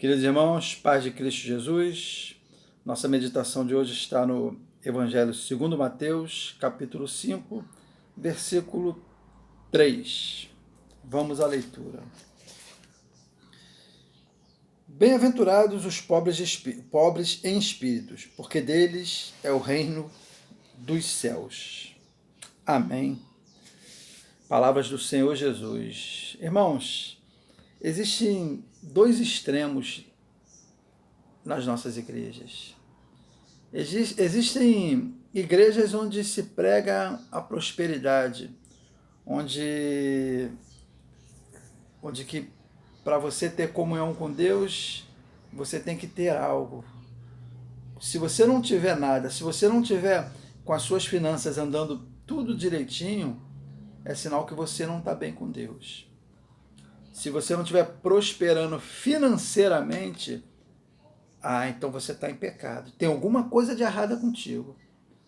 Queridos irmãos, paz de Cristo Jesus, nossa meditação de hoje está no Evangelho segundo Mateus, capítulo 5, versículo 3. Vamos à leitura. Bem-aventurados os pobres em espíritos, porque deles é o reino dos céus. Amém. Palavras do Senhor Jesus. Irmãos, existem dois extremos nas nossas igrejas. Existem igrejas onde se prega a prosperidade, onde que para você ter comunhão com Deus, você tem que ter algo. Se você não tiver nada, se você não tiver com as suas finanças andando tudo direitinho, é sinal que você não está bem com Deus. Se você não estiver prosperando financeiramente, então você está em pecado. Tem alguma coisa de errada contigo.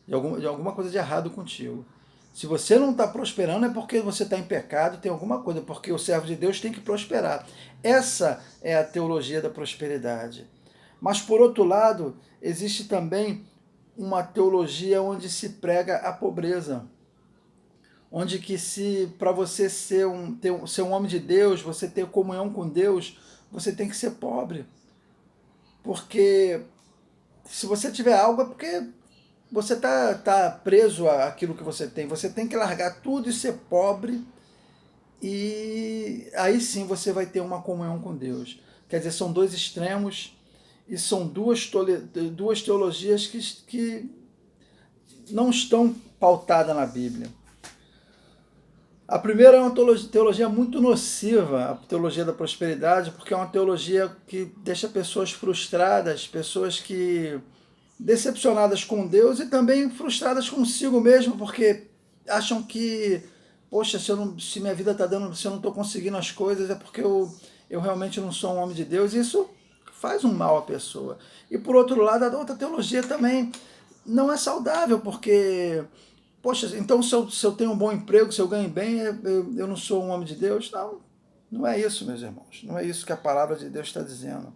De alguma coisa de errado contigo. Se você não está prosperando é porque você está em pecado, tem alguma coisa, porque o servo de Deus tem que prosperar. Essa é a teologia da prosperidade. Mas, por outro lado, existe também uma teologia onde se prega a pobreza. Onde que para você ser um homem de Deus, você ter comunhão com Deus, você tem que ser pobre. Porque se você tiver algo é porque você tá preso àquilo que você tem. Você tem que largar tudo e ser pobre, e aí sim você vai ter uma comunhão com Deus. Quer dizer, são dois extremos e são duas teologias que não estão pautadas na Bíblia. A primeira é uma teologia muito nociva, a teologia da prosperidade, porque é uma teologia que deixa pessoas frustradas, pessoas que decepcionadas com Deus e também frustradas consigo mesmo, porque acham que, poxa, se minha vida está dando, se eu não estou conseguindo as coisas, é porque eu realmente não sou um homem de Deus, e isso faz um mal à pessoa. E por outro lado, a outra teologia também não é saudável, porque poxa, então se eu tenho um bom emprego, se eu ganho bem, eu não sou um homem de Deus? Não, não é isso, meus irmãos. Não é isso que a palavra de Deus está dizendo.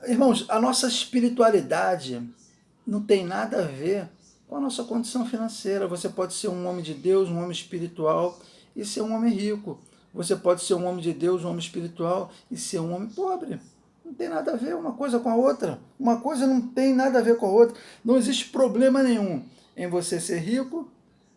Irmãos, a nossa espiritualidade não tem nada a ver com a nossa condição financeira. Você pode ser um homem de Deus, um homem espiritual e ser um homem rico. Você pode ser um homem de Deus, um homem espiritual e ser um homem pobre. Não tem nada a ver uma coisa com a outra. Uma coisa não tem nada a ver com a outra. Não existe problema nenhum em você ser rico,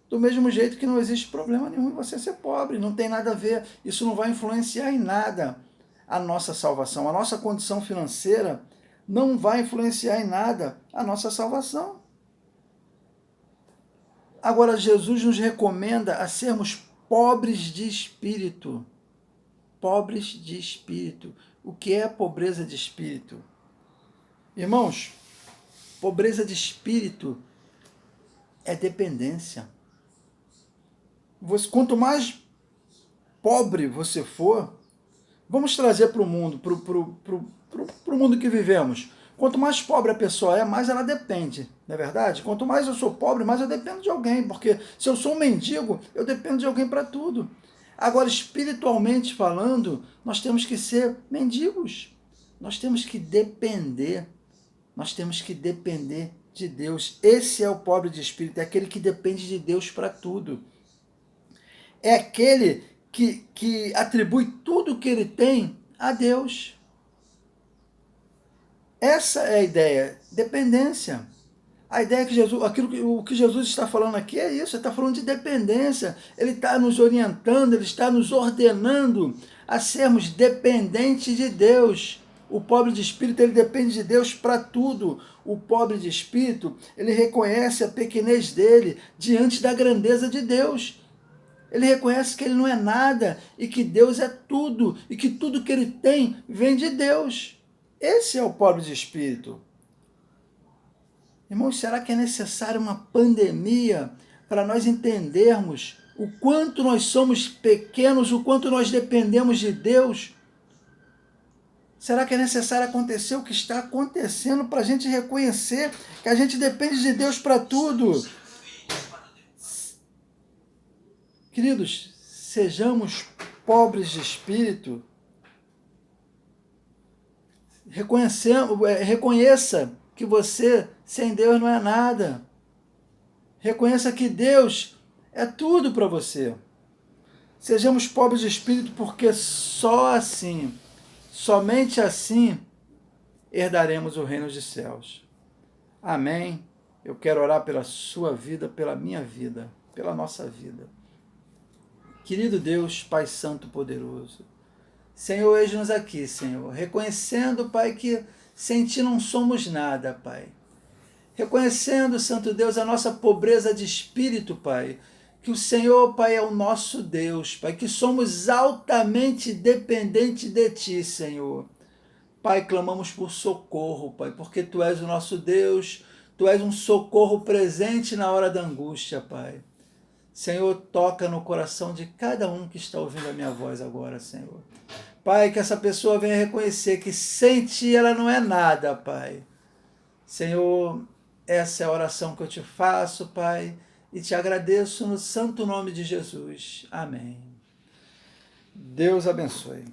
do mesmo jeito que não existe problema nenhum em você ser pobre. Não tem nada a ver. Isso não vai influenciar em nada a nossa salvação. A nossa condição financeira não vai influenciar em nada a nossa salvação. Agora, Jesus nos recomenda a sermos pobres de espírito. Pobres de espírito. O que é a pobreza de espírito? Irmãos, pobreza de espírito é dependência. Quanto mais pobre você for, vamos trazer para o mundo, para o mundo que vivemos. Quanto mais pobre a pessoa é, mais ela depende, não é verdade? Quanto mais eu sou pobre, mais eu dependo de alguém, porque se eu sou um mendigo, eu dependo de alguém para tudo. Agora, espiritualmente falando, nós temos que ser mendigos. Nós temos que depender. Nós temos que depender de Deus. Esse é o pobre de espírito, é aquele que depende de Deus para tudo. É aquele que atribui tudo o que ele tem a Deus. Essa é a ideia, dependência. A ideia que o que Jesus está falando aqui é isso, ele está falando de dependência, ele está nos orientando, ele está nos ordenando a sermos dependentes de Deus. O pobre de espírito, ele depende de Deus para tudo. O pobre de espírito, ele reconhece a pequenez dele diante da grandeza de Deus. Ele reconhece que ele não é nada e que Deus é tudo e que tudo que ele tem vem de Deus. Esse é o pobre de espírito. Irmãos, será que é necessária uma pandemia para nós entendermos o quanto nós somos pequenos, o quanto nós dependemos de Deus? Será que é necessário acontecer o que está acontecendo para a gente reconhecer que a gente depende de Deus para tudo? Queridos, sejamos pobres de espírito Reconheça que você, sem Deus, não é nada. Reconheça que Deus é tudo para você. Sejamos pobres de espírito, porque só assim, somente assim, herdaremos o reino dos céus. Amém. Eu quero orar pela sua vida, pela minha vida, pela nossa vida. Querido Deus, Pai Santo Poderoso, Senhor, eis-nos aqui, Senhor, reconhecendo, Pai, que sem Ti não somos nada, Pai. Reconhecendo, Santo Deus, a nossa pobreza de espírito, Pai, que o Senhor, Pai, é o nosso Deus, Pai, que somos altamente dependentes de Ti, Senhor. Pai, clamamos por socorro, Pai, porque Tu és o nosso Deus, Tu és um socorro presente na hora da angústia, Pai. Senhor, toca no coração de cada um que está ouvindo a minha voz agora, Senhor. Pai, que essa pessoa venha reconhecer que sem Ti ela não é nada, Pai. Senhor, essa é a oração que eu te faço, Pai, e te agradeço no santo nome de Jesus. Amém. Deus abençoe.